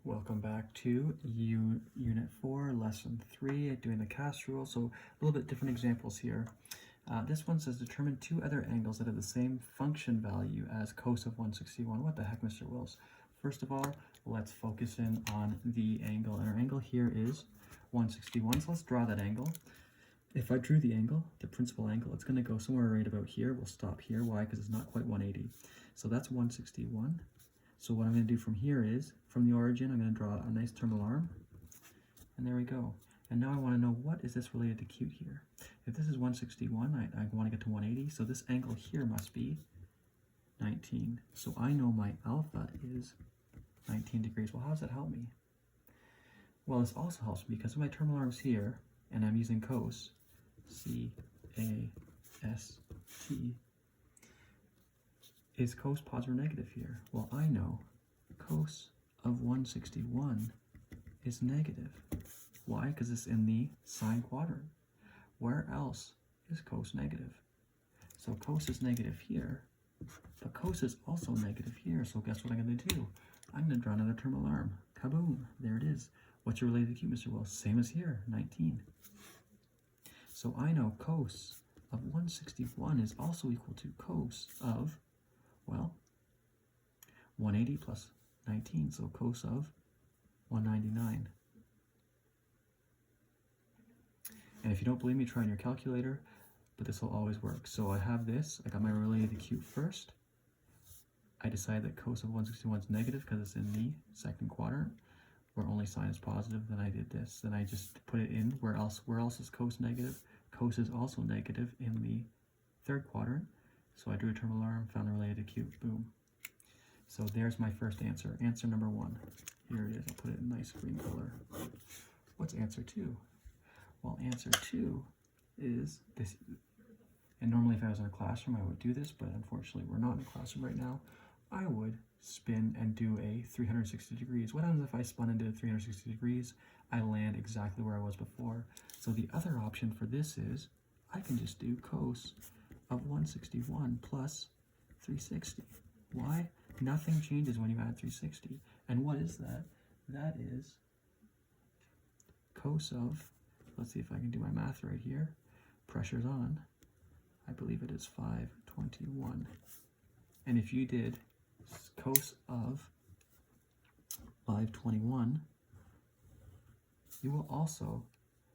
Welcome back to Unit 4, Lesson 3, doing the cast rule. So a little bit different examples here. This one says determine two other angles that have the same function value as cos of 161. What the heck, Mr. Wills? First of all, let's focus in on the angle. And our angle here is 161, so let's draw that angle. If I drew the angle, the principal angle, it's going to go somewhere right about here. We'll stop here. Why? Because it's not quite 180. So that's 161. So what I'm going to do from here is, from the origin, I'm going to draw a nice terminal arm. And there we go. And now I want to know, what is this related to cute here? If this is 161, I want to get to 180. So this angle here must be 19. So I know my alpha is 19 degrees. Well, how does that help me? Well, this also helps me because my terminal arm's here, and I'm using cos, C-A-S-T. Is cos positive or negative here? Well, I know cos of 161 is negative. Why? Because it's in the sine quadrant. Where else is cos negative? So cos is negative here, but cos is also negative here. So guess what I'm going to do? I'm going to draw another terminal arm. Kaboom! There it is. What's your related to cute, Mr. Wells? Same as here, 19. So I know cos of 161 is also equal to cos of, well, 180 plus 19, so cos of 199. And if you don't believe me, try on your calculator, but this will always work. So I have this, I got my related to cute first. I decide that cos of 161 is negative because it's in the second quadrant, where only sine is positive. Then I did this, then I just put it in, where else is cos negative? Cos is also negative in the third quadrant. So I drew a terminal arm, found the related to cute, boom. So there's my first answer, answer number 1. Here it is, I'll put it in nice green color. What's answer 2? Well, answer 2 is this. And normally if I was in a classroom, I would do this, but unfortunately we're not in a classroom right now. I would spin and do a 360 degrees. What happens if I spun and did 360 degrees? I land exactly where I was before. So the other option for this is, I can just do cos of 161 plus 360. Why? Nothing changes when you add 360. And what is that? That is cos of, let's see if I can do my math right here. Pressure's on. I believe it is 521. And if you did cos of 521, you will also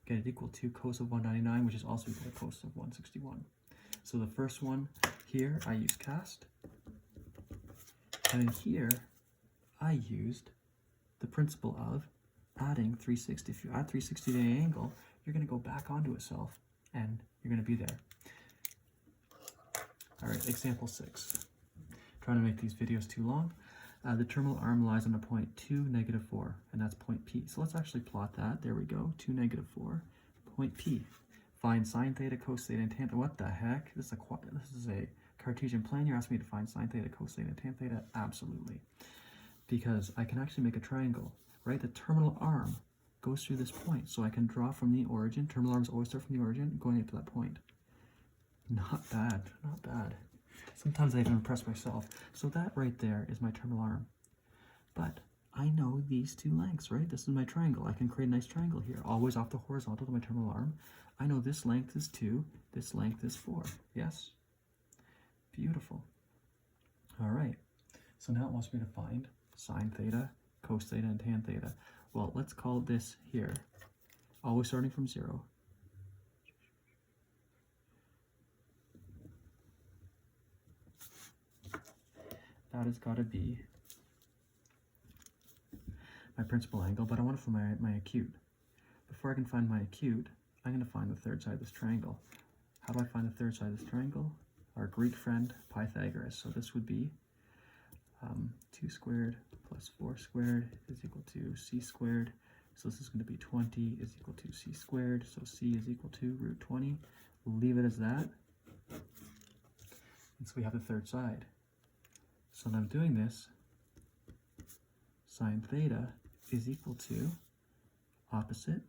get it equal to cos of 199, which is also equal to cos of 161. So the first one here, I used cast. And then here, I used the principle of adding 360. If you add 360 to any angle, you're going to go back onto itself, and you're going to be there. All right, example 6. Trying to make these videos too long. The terminal arm lies on a point 2, -4, and that's point P. So let's actually plot that. There we go, 2, -4, point P. Find sine theta, cos theta, and tan theta. What the heck? This is a Cartesian plane. You're asking me to find sine theta, cos theta, and tan theta? Absolutely. Because I can actually make a triangle, right? The terminal arm goes through this point. So I can draw from the origin. Terminal arms always start from the origin, going up to that point. Not bad, not bad. Sometimes I even impress myself. So that right there is my terminal arm. But I know these two lengths, right? This is my triangle. I can create a nice triangle here, always off the horizontal to my terminal arm. I know this length is 2, this length is 4. Yes? Beautiful. All right. So now it wants me to find sine theta, cos theta, and tan theta. Well, let's call this here, always starting from 0. That has got to be my principal angle, but I want to find my acute. Before I can find my acute, I'm going to find the third side of this triangle. How do I find the third side of this triangle? Our Greek friend, Pythagoras. So this would be 2 squared plus 4 squared is equal to c squared. So this is going to be 20 is equal to c squared. So c is equal to root 20. We'll leave it as that. And so we have the third side. So when I'm doing this, sine theta is equal to opposite.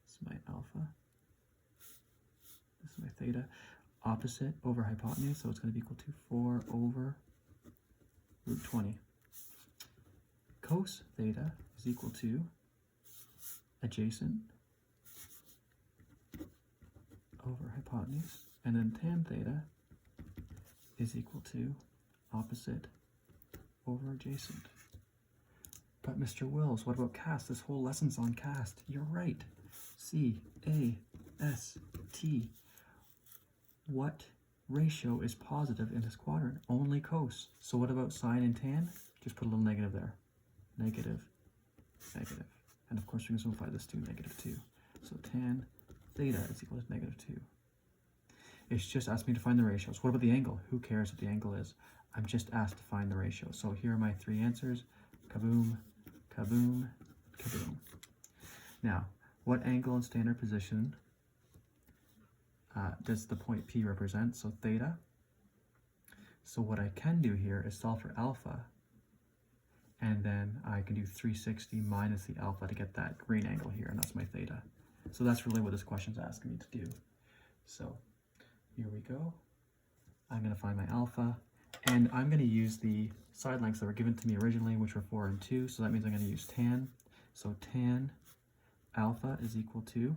This is my alpha. This is my theta. Opposite over hypotenuse, so it's going to be equal to 4 over root 20. cos theta is equal to adjacent over hypotenuse, and then tan theta is equal to opposite over adjacent. But Mr. Wills, what about cast? This whole lesson's on cast. You're right. C-A-S-T. What ratio is positive in this quadrant? Only cos. So what about sine and tan? Just put a little negative there. Negative, negative. And of course we can simplify this to -2. So tan theta is equal to -2. It's just asked me to find the ratios. What about the angle? Who cares what the angle is? I'm just asked to find the ratio. So here are my 3 answers. Kaboom, kaboom, kaboom. Now, what angle and standard position does the point P represent? So theta. So what I can do here is solve for alpha, and then I can do 360 minus the alpha to get that green angle here, and that's my theta. So that's really what this question's asking me to do. So here we go. I'm going to find my alpha, and I'm going to use the side lengths that were given to me originally, which were 4 and 2, so that means I'm going to use tan. So tan alpha is equal to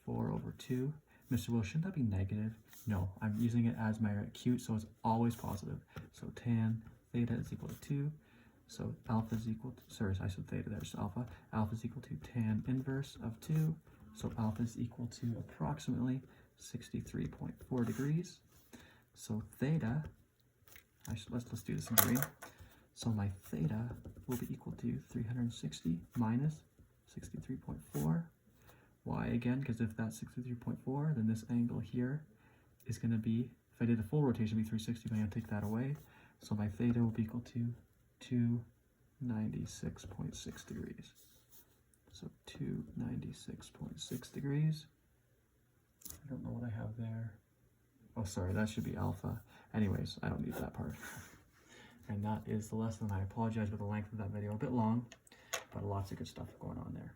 4 over 2. Mr. Will, shouldn't that be negative? No, I'm using it as my acute, so it's always positive. So tan theta is equal to 2. So alpha is equal to, sorry, I said theta, there's alpha. Alpha is equal to tan inverse of 2. So alpha is equal to approximately 63.4 degrees. So theta, let's do this in green. So my theta will be equal to 360 minus 63.4. Why again? Because if that's 63.4, then this angle here is going to be, if I did a full rotation, it'd be 360, but I'm going to take that away. So my theta will be equal to 296.6 degrees. So 296.6 degrees. I don't know what I have there. Oh, sorry, that should be alpha. Anyways, I don't need that part. And that is the lesson. I apologize for the length of that video. A bit long, but lots of good stuff going on there.